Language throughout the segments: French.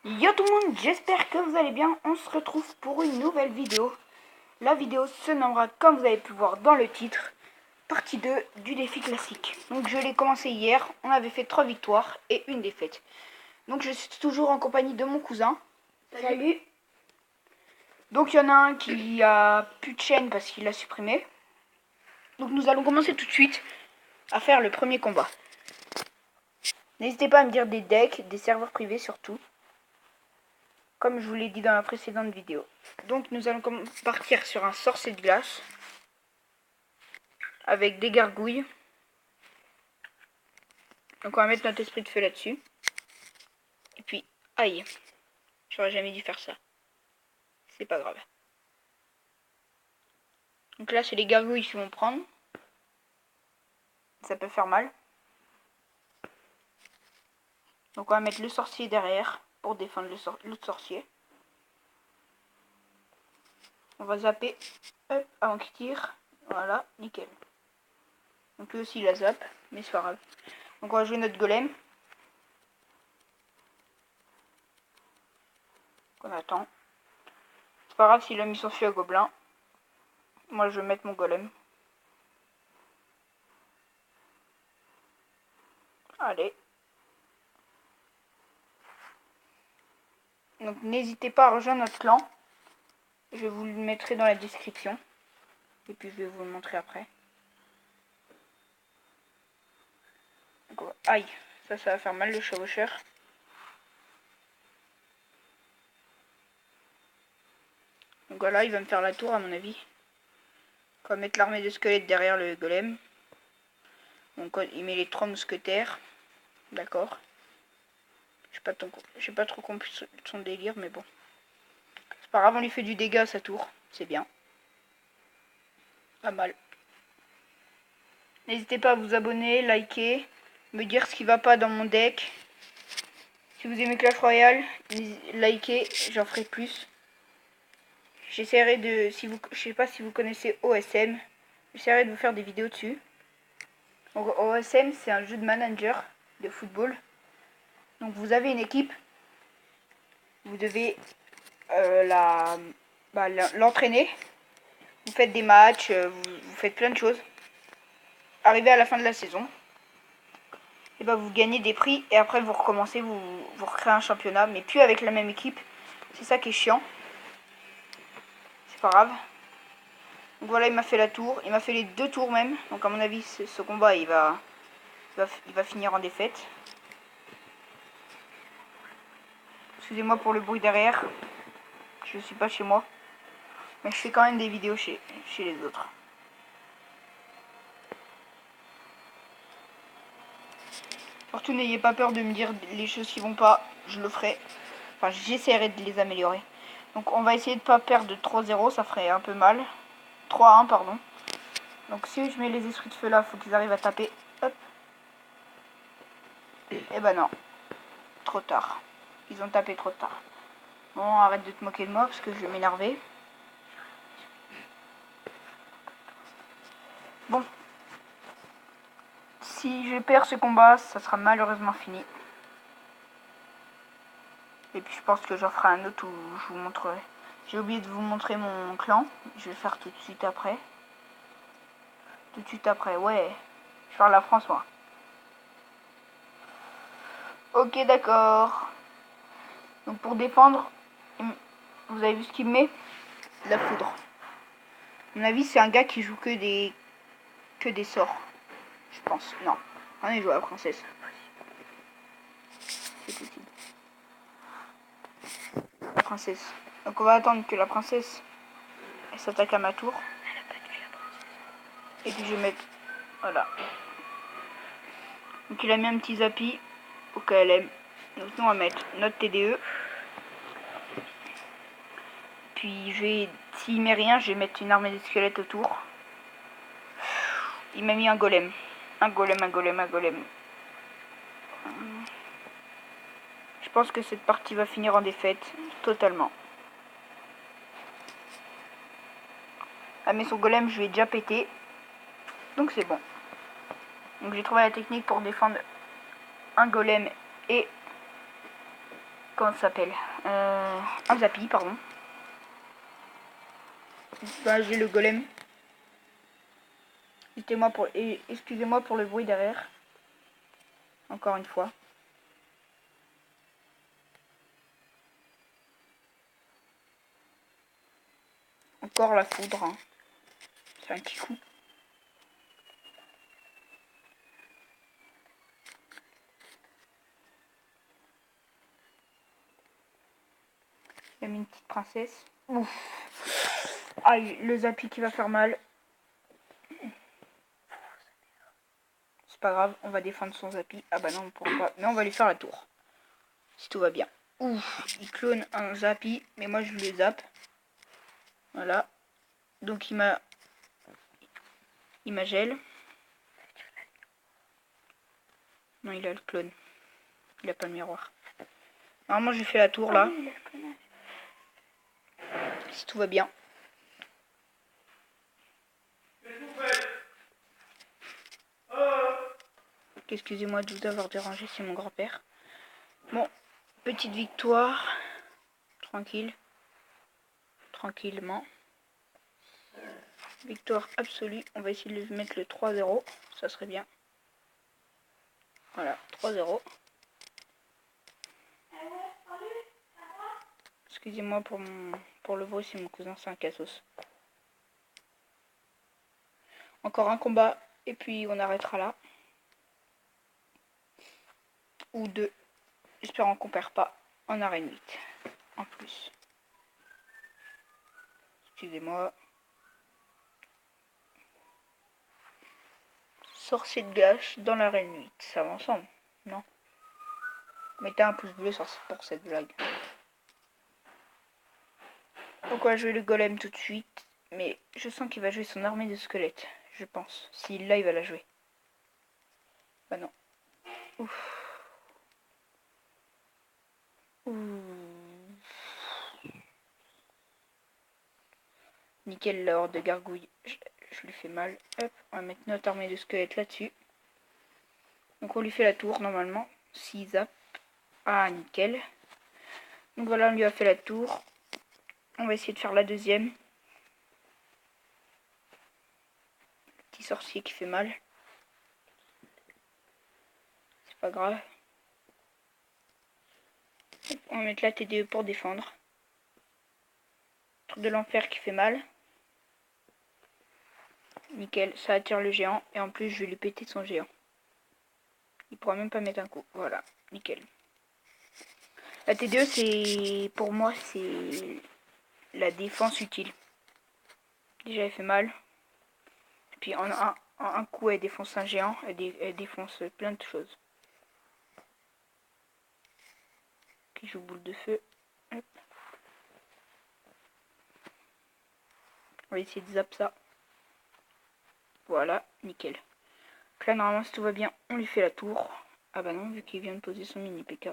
Yo tout le monde, j'espère que vous allez bien. On se retrouve pour une nouvelle vidéo. La vidéo se nommera, comme vous avez pu voir dans le titre, partie 2 du défi classique. Donc je l'ai commencé hier, on avait fait 3 victoires et une défaite. Donc je suis toujours en compagnie de mon cousin. Salut. Donc il y en a un qui a plus de chaîne parce qu'il l'a supprimé. Donc nous allons commencer tout de suite à faire le premier combat. N'hésitez pas à me dire des decks, des serveurs privés surtout, comme je vous l'ai dit dans la précédente vidéo. Donc nous allons partir sur un sorcier de glace avec des gargouilles. Donc on va mettre notre esprit de feu là-dessus. Et puis, aïe, j'aurais jamais dû faire ça. C'est pas grave. Donc là c'est les gargouilles qui vont prendre. Ça peut faire mal. Donc on va mettre le sorcier derrière pour défendre l'autre sorcier. On va zapper, hop, avant qu'il tire. Voilà, nickel. Donc lui aussi il a zappe, mais c'est pas grave. Donc on va jouer notre golem. On attend. C'est pas grave s'il a mis son feu à gobelin. Moi je vais mettre mon golem. Allez. Donc n'hésitez pas à rejoindre notre clan. Je vous le mettrai dans la description. Et puis je vais vous le montrer après. Donc, aïe, ça va faire mal le chevaucheur. Donc voilà, il va me faire la tour à mon avis. On va mettre l'armée de squelettes derrière le golem. Donc il met les 3 mousquetaires. D'accord. Je sais pas trop compris son délire, mais bon. C'est pas grave, on lui fait du dégât à sa tour. C'est bien. Pas mal. N'hésitez pas à vous abonner, liker, me dire ce qui va pas dans mon deck. Si vous aimez Clash Royale, likez, j'en ferai plus. J'essaierai de, je sais pas si vous connaissez OSM, j'essaierai de vous faire des vidéos dessus. Donc OSM c'est un jeu de manager de football. Donc vous avez une équipe, vous devez l'entraîner. Vous faites des matchs, vous faites plein de choses. Arrivé à la fin de la saison, et vous gagnez des prix et après vous recommencez, vous recréez un championnat, mais plus avec la même équipe. C'est ça qui est chiant. C'est pas grave. Donc voilà, il m'a fait la tour, il m'a fait les 2 tours même. Donc à mon avis, ce combat il va finir en défaite. Excusez-moi pour le bruit derrière. Je suis pas chez moi. Mais je fais quand même des vidéos chez les autres. Surtout n'ayez pas peur de me dire les choses qui vont pas. Je le ferai. Enfin j'essaierai de les améliorer. Donc on va essayer de pas perdre de 3-0. Ça ferait un peu mal. 3-1 pardon. Donc si je mets les esprits de feu là, faut qu'ils arrivent à taper. Hop. Et bah non. Trop tard. Ils ont tapé trop tard. Bon, arrête de te moquer de moi parce que je vais m'énerver. Bon. Si je perds ce combat, ça sera malheureusement fini. Et puis je pense que j'en ferai un autre où je vous montrerai. J'ai oublié de vous montrer mon clan. Je vais le faire tout de suite après. Tout de suite après, ouais. Je vais faire la France, moi. Ok, d'accord. Donc pour défendre, vous avez vu ce qu'il me met? La foudre. À mon avis, c'est un gars qui joue que des sorts. Je pense. Non. On est joué à la princesse. C'est possible. La princesse. Donc on va attendre que la princesse elle s'attaque à ma tour. Et puis je vais mettre. Voilà. Donc il a mis un petit zappi au KLM. Donc nous on va mettre notre TDE. Puis s'il met rien, je vais mettre une armée de squelettes autour. Il m'a mis un golem. Un golem. Je pense que cette partie va finir en défaite. Totalement. Ah mais son golem je vais déjà péter. Donc c'est bon. Donc j'ai trouvé la technique pour défendre un golem et comment ça s'appelle, un Zappy, pardon. Bah, j'ai le golem. Excusez-moi pour le bruit derrière. Encore une fois. Encore la foudre. Hein. C'est un petit coup. J'ai mis une petite princesse. Ouf. Aïe, le Zappy qui va faire mal. C'est pas grave, on va défendre son Zappy. Ah bah non, pourquoi pas. Mais on va lui faire la tour. Si tout va bien. Ouf, il clone un Zappy, mais moi je le zappe. Voilà. Donc il m'a gel. Non, il a le clone. Il a pas le miroir. Normalement, j'ai fait la tour là. Si tout va bien. Excusez-moi de vous avoir dérangé, c'est mon grand-père. Bon, petite victoire. Tranquille. Tranquillement. Victoire absolue. On va essayer de lui mettre le 3-0. Ça serait bien. Voilà, 3-0. Excusez-moi pour le bruit, c'est mon cousin, c'est un cassos. Encore un combat, et puis on arrêtera là. Ou deux. Espérons qu'on perd pas en arène 8. En plus. Excusez-moi. Sorcier de gâche dans l'arène 8. Ça va ensemble, non? Mettez un pouce bleu pour cette blague. Donc on va jouer le golem tout de suite. Mais je sens qu'il va jouer son armée de squelettes. Je pense. S'il l'a, il va la jouer. Bah non. Ouf. Ouh. Nickel, la horde de gargouilles. Je lui fais mal. Hop, on va mettre notre armée de squelettes là-dessus. Donc on lui fait la tour normalement. 6 zap. Ah, nickel. Donc voilà, on lui a fait la tour. On va essayer de faire la deuxième. Petit sorcier qui fait mal. C'est pas grave. On va mettre la TDE pour défendre. Truc de l'enfer qui fait mal. Nickel, ça attire le géant. Et en plus, je vais lui péter son géant. Il pourra même pas mettre un coup. Voilà, nickel. La TDE, c'est pour moi, c'est la défense utile. Déjà, elle fait mal. Et puis, en un coup, elle défonce un géant. Elle défonce plein de choses. Qui joue boule de feu. Hop. On va essayer de zap ça. Voilà, nickel. Donc là, normalement, si tout va bien, on lui fait la tour. Ah bah non, vu qu'il vient de poser son mini PK.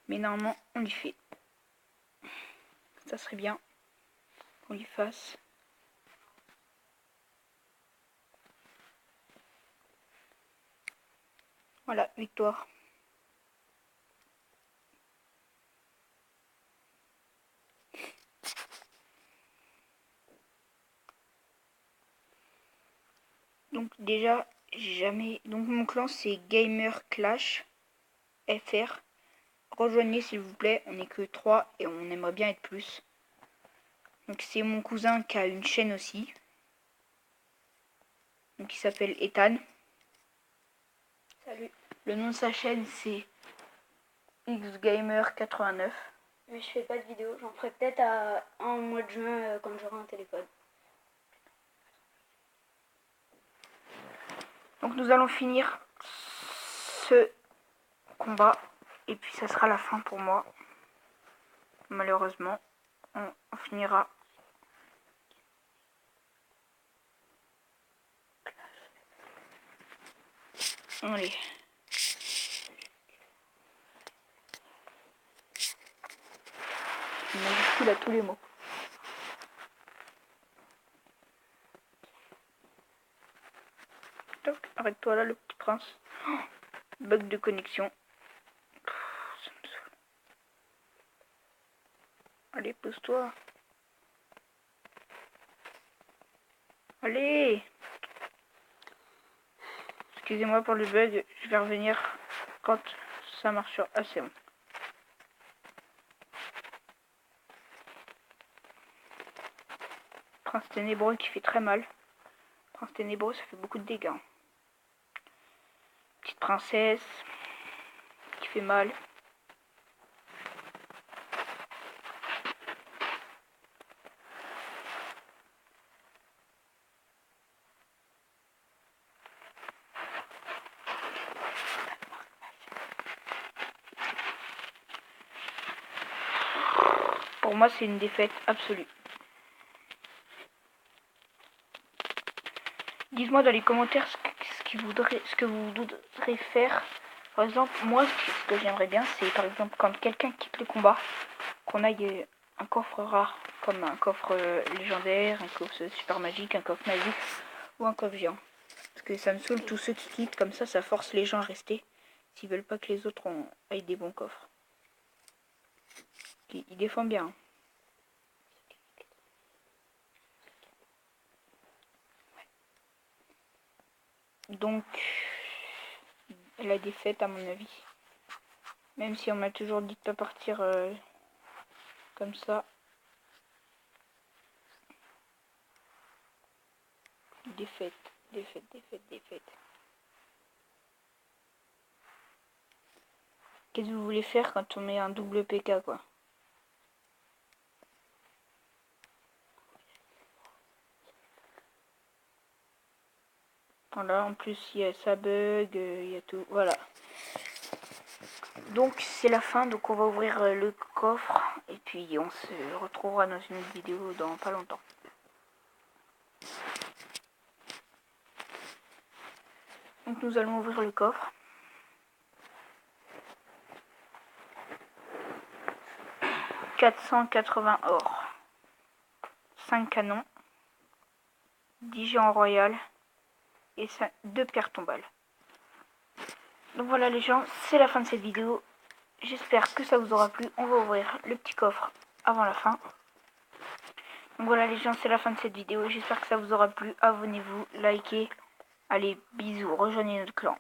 Mais normalement, on lui fait. Ça serait bien qu'on lui fasse. Voilà, victoire. Donc déjà, jamais... Donc mon clan, c'est Gamer Clash FR. Rejoignez s'il vous plaît, on n'est que 3 et on aimerait bien être plus. Donc c'est mon cousin qui a une chaîne aussi. Donc il s'appelle Ethan. Salut. Le nom de sa chaîne c'est XGamer89. Mais je fais pas de vidéo, j'en ferai peut-être à un mois de juin quand j'aurai un téléphone. Donc nous allons finir ce combat et puis ça sera la fin pour moi. Malheureusement, on finira. Allez. Il a tous les mots. Arrête-toi là, le petit prince. Oh, bug de connexion. Ça me saoule. Allez, pousse-toi. Allez. Excusez-moi pour le bug, je vais revenir quand ça marchera. Ah, c'est bon. Prince ténébreux qui fait très mal. Prince ténébreux, ça fait beaucoup de dégâts. Petite princesse qui fait mal. Pour moi, c'est une défaite absolue. Dites-moi dans les commentaires ce que vous voudrez faire. Par exemple, moi, ce que j'aimerais bien, c'est par exemple quand quelqu'un quitte le combat, qu'on aille un coffre rare, comme un coffre légendaire, un coffre super magique, un coffre magique ou un coffre géant. Parce que ça me saoule tous ceux qui quittent, comme ça force les gens à rester s'ils veulent pas que les autres aient des bons coffres. Il défend bien. Donc, la défaite à mon avis. Même si on m'a toujours dit de pas partir comme ça. Défaite, défaite, défaite, défaite. Qu'est-ce que vous voulez faire quand on met un double PK quoi? Voilà, en plus il y a ça bug, il y a tout, voilà. Donc c'est la fin, donc on va ouvrir le coffre et puis on se retrouvera dans une autre vidéo dans pas longtemps. Donc nous allons ouvrir le coffre. « 480 or, 5 canons, 10 géants royales et 2 pierres tombales. Donc voilà les gens, c'est la fin de cette vidéo. J'espère que ça vous aura plu. On va ouvrir le petit coffre avant la fin. Donc voilà les gens, c'est la fin de cette vidéo. J'espère que ça vous aura plu. Abonnez-vous, likez. Allez, bisous, rejoignez notre clan.